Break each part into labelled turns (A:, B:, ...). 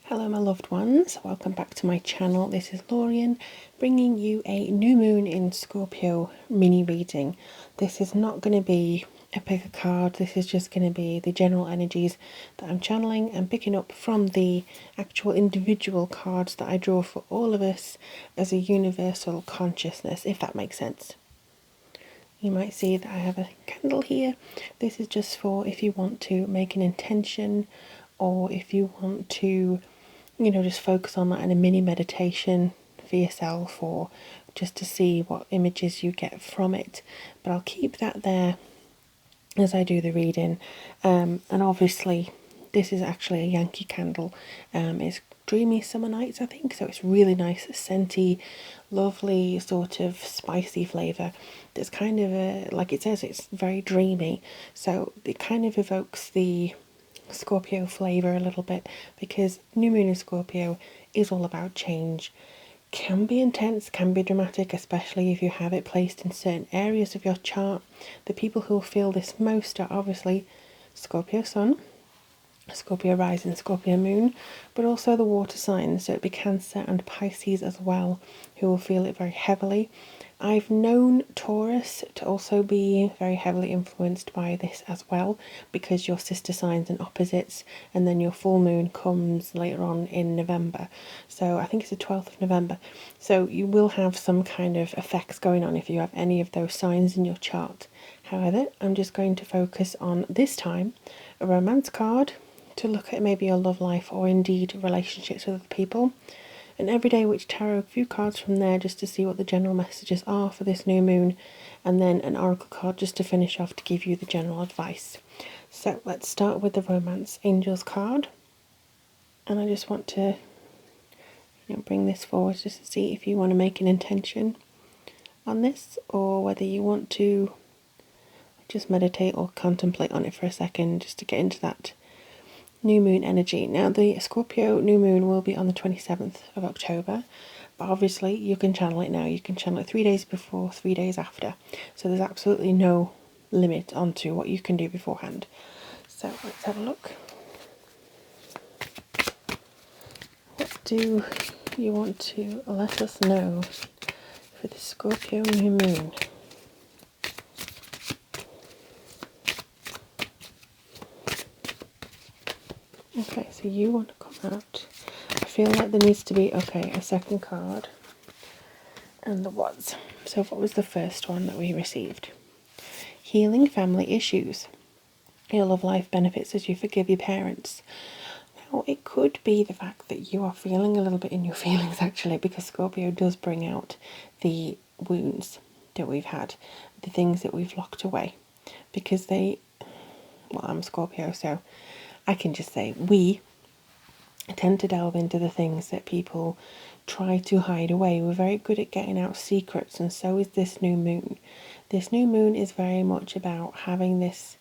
A: Hello my loved ones, welcome back to my channel. This is Lorian bringing you a new moon in Scorpio mini reading. This is not going to be a pick a card, this is just going to be the general energies that I'm channeling and picking up from the actual individual cards that I draw for all of us as a universal consciousness, if that makes sense. You might see that I have a candle here. This is just for if you want to make an intention or if you want to just focus on that in a mini meditation for yourself or just to see what images you get from it. But I'll keep that there as I do the reading. And obviously this is actually a Yankee candle. It's Dreamy Summer Nights, I think, so it's really nice, scenty, lovely sort of spicy flavour. That's kind of like it says, it's very dreamy, so it kind of evokes the Scorpio flavour a little bit, because new moon in Scorpio is all about change. Can be intense, can be dramatic, especially if you have it placed in certain areas of your chart. The people who will feel this most are obviously Scorpio Sun, Scorpio Rising, Scorpio Moon, but also the water signs, so it'd be Cancer and Pisces as well, who will feel it very heavily. I've known Taurus to also be very heavily influenced by this as well, because your sister signs and opposites, and then your full moon comes later on in November. So I think it's the 12th of November. So you will have some kind of effects going on if you have any of those signs in your chart. However, I'm just going to focus on this time a romance card to look at maybe your love life or indeed relationships with other people. An everyday witch tarot, a few cards from there just to see what the general messages are for this new moon, and then an oracle card just to finish off to give you the general advice. So let's start with the romance angels card, and I just want to bring this forward just to see if you want to make an intention on this or whether you want to just meditate or contemplate on it for a second just to get into that new moon energy. Now the Scorpio new moon will be on the 27th of October, but obviously you can channel it now. You can channel it 3 days before, 3 days after, so there's absolutely no limit onto what you can do beforehand. So let's have a look. What do you want to let us know for the Scorpio new moon? Okay, so you want to come out. I feel like there needs to be, a second card. And there was. So what was the first one that we received? Healing family issues. Your love life benefits as you forgive your parents. Now, it could be the fact that you are feeling a little bit in your feelings, actually, because Scorpio does bring out the wounds that we've had, the things that we've locked away. Because I'm Scorpio, so I can just say we tend to delve into the things that people try to hide away. We're very good at getting out secrets, and so is this new moon. This new moon is very much about having this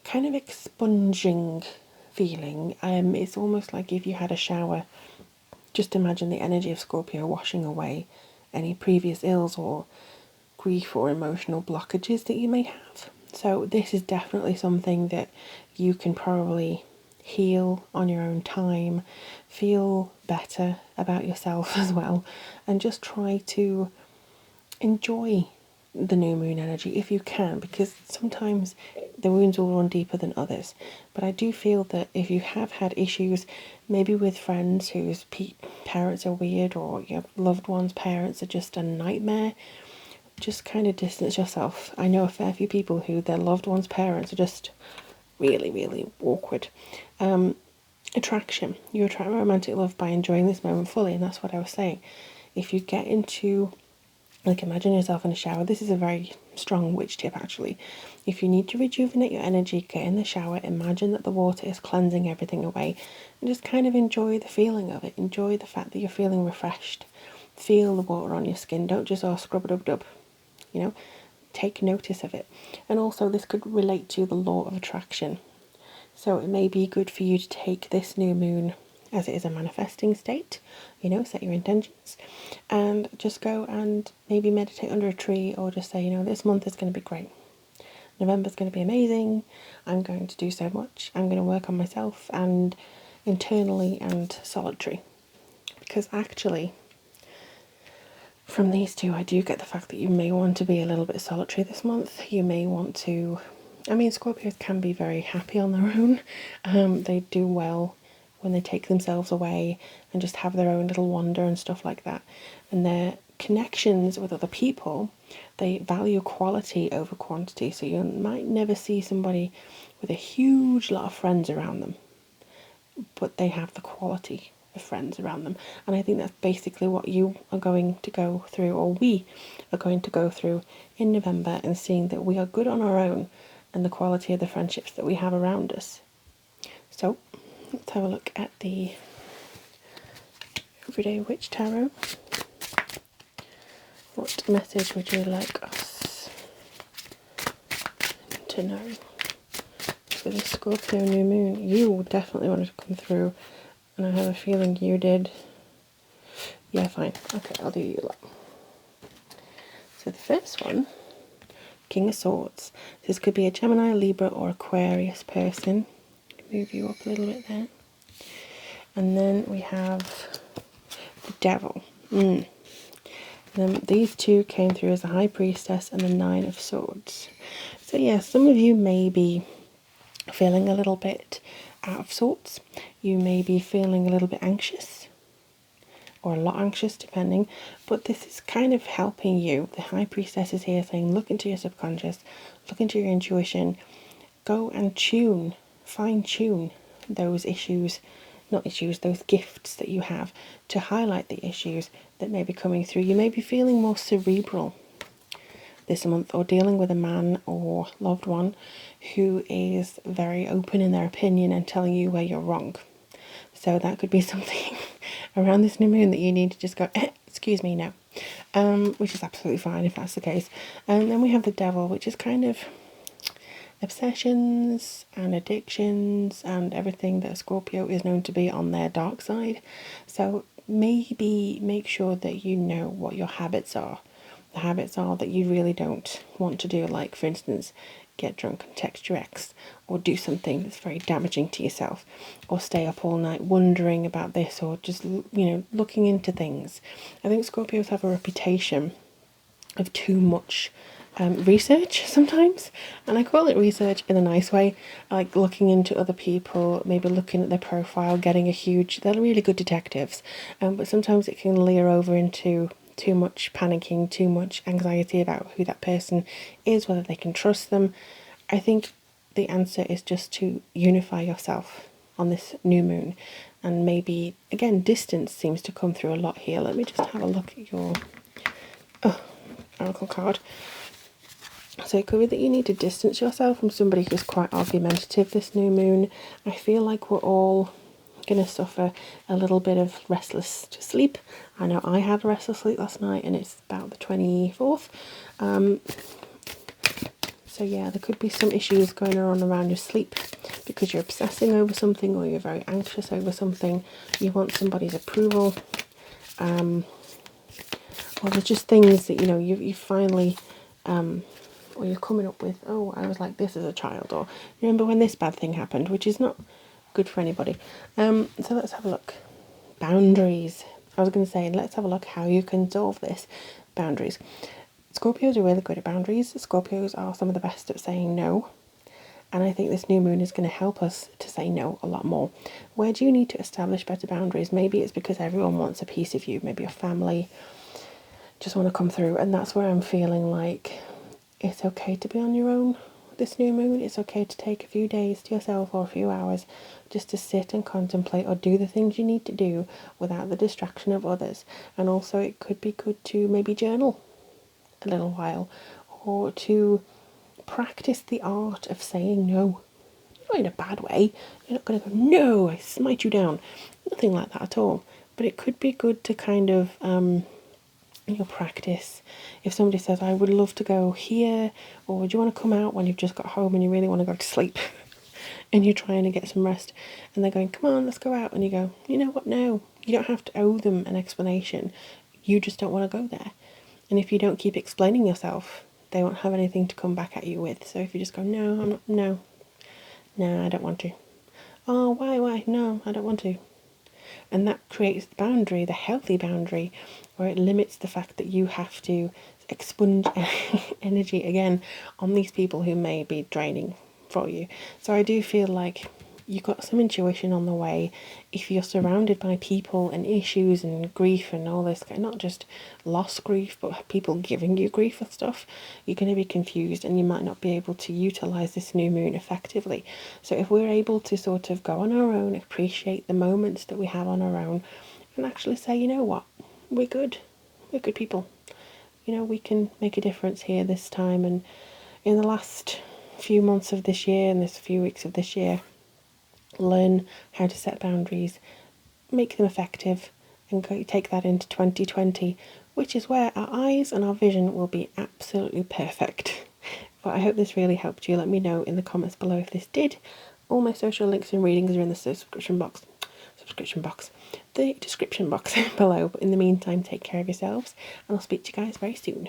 A: kind of expunging feeling. It's almost like if you had a shower. Just imagine the energy of Scorpio washing away any previous ills or grief or emotional blockages that you may have. So this is definitely something that you can probably heal on your own time, feel better about yourself as well, and just try to enjoy the new moon energy if you can, because sometimes the wounds will run deeper than others. But I do feel that if you have had issues, maybe with friends whose parents are weird, or your loved ones' parents are just a nightmare, just kind of distance yourself. I know a fair few people who their loved ones' parents are just really, really awkward. Attraction. You attract romantic love by enjoying this moment fully, and that's what I was saying. If you get into, imagine yourself in a shower. This is a very strong witch tip, actually. If you need to rejuvenate your energy, get in the shower, imagine that the water is cleansing everything away, and just kind of enjoy the feeling of it. Enjoy the fact that you're feeling refreshed. Feel the water on your skin. Don't just scrub-a-dub-dub. Take notice of it. And also this could relate to the law of attraction. So it may be good for you to take this new moon as it is a manifesting state, set your intentions and just go and maybe meditate under a tree, or just say, this month is going to be great. November's going to be amazing. I'm going to do so much. I'm going to work on myself, and internally and solitary. Because actually, from these two, I do get the fact that you may want to be a little bit solitary this month. You may want to, I mean, Scorpios can be very happy on their own. They do well when they take themselves away and just have their own little wander and stuff like that. And their connections with other people, they value quality over quantity. So you might never see somebody with a huge lot of friends around them, but they have the quality of friends around them. And I think that's basically what you are going to go through, or we are going to go through in November, and seeing that we are good on our own and the quality of the friendships that we have around us. So let's have a look at the Everyday Witch Tarot. What message would you like us to know for the Scorpio New Moon? You definitely wanted to come through, and I have a feeling you did. Yeah, fine. Okay, I'll do you lot. So the first one, King of Swords. This could be a Gemini, Libra, or Aquarius person. Move you up a little bit there. And then we have the Devil. And then these two came through as the High Priestess and the Nine of Swords. So yeah, some of you may be feeling a little bit out of sorts. You may be feeling a little bit anxious, or a lot anxious, depending. But this is kind of helping you. The High Priestess is here saying, look into your subconscious, look into your intuition, go and fine tune those those gifts that you have, to highlight the issues that may be coming through. You may be feeling more cerebral this month, or dealing with a man or loved one who is very open in their opinion and telling you where you're wrong. So that could be something around this new moon that you need to just go, excuse me, no. Which is absolutely fine if that's the case. And then we have the Devil, which is kind of obsessions and addictions and everything that Scorpio is known to be on their dark side. So maybe make sure that you know what your habits are. The habits are that you really don't want to do, like for instance, get drunk and text your ex, or do something that's very damaging to yourself, or stay up all night wondering about this, or just, looking into things. I think Scorpios have a reputation of too much research sometimes, and I call it research in a nice way, like looking into other people, maybe looking at their profile, they're really good detectives, but sometimes it can layer over into too much panicking, too much anxiety about who that person is, whether they can trust them. I think the answer is just to unify yourself on this new moon, and maybe, again, distance seems to come through a lot here. Let me just have a look at your oracle card. So it could be that you need to distance yourself from somebody who's quite argumentative this new moon. I feel like we're all going to suffer a little bit of restless sleep. I know I had a restless sleep last night, and it's about the 24th. So yeah, there could be some issues going on around your sleep because you're obsessing over something, or you're very anxious over something. You want somebody's approval. Or there's just things that, you finally, or you're coming up with, oh, I was like this as a child, or remember when this bad thing happened, which is not good for anybody. So let's have a look. Boundaries. I was going to say, let's have a look how you can solve this. Boundaries. Scorpios are really good at boundaries. Scorpios are some of the best at saying no. And I think this new moon is going to help us to say no a lot more. Where do you need to establish better boundaries? Maybe it's because everyone wants a piece of you. Maybe your family just want to come through. And that's where I'm feeling like it's okay to be on your own this new moon. It's okay to take a few days to yourself, or a few hours, just to sit and contemplate, or do the things you need to do without the distraction of others. And also it could be good to maybe journal a little while, or to practice the art of saying no. Not in a bad way. You're not going to go, no, I smite you down. Nothing like that at all. But it could be good to kind of practice. If somebody says, I would love to go here, or do you want to come out when you've just got home and you really want to go to sleep and you're trying to get some rest, and they're going, come on, let's go out, and you go, you know what, no. You don't have to owe them an explanation. You just don't want to go there. And if you don't keep explaining yourself, they won't have anything to come back at you with. So if you just go, no, I'm not, no, I don't want to. Oh, why? No, I don't want to. And that creates the boundary, the healthy boundary, where it limits the fact that you have to expunge energy again on these people who may be draining for you. So I do feel like you've got some intuition on the way. If you're surrounded by people and issues and grief and all this, not just loss grief, but people giving you grief and stuff, you're going to be confused and you might not be able to utilize this new moon effectively. So if we're able to sort of go on our own, appreciate the moments that we have on our own, and actually say, you know what, we're good people, we can make a difference here this time. And in the last few months of this year and this few weeks of this year, learn how to set boundaries, make them effective, and take that into 2020, which is where our eyes and our vision will be absolutely perfect. But I hope this really helped you. Let me know in the comments below if this did. All my social links and readings are in the the description box below. But in the meantime, take care of yourselves, and I'll speak to you guys very soon.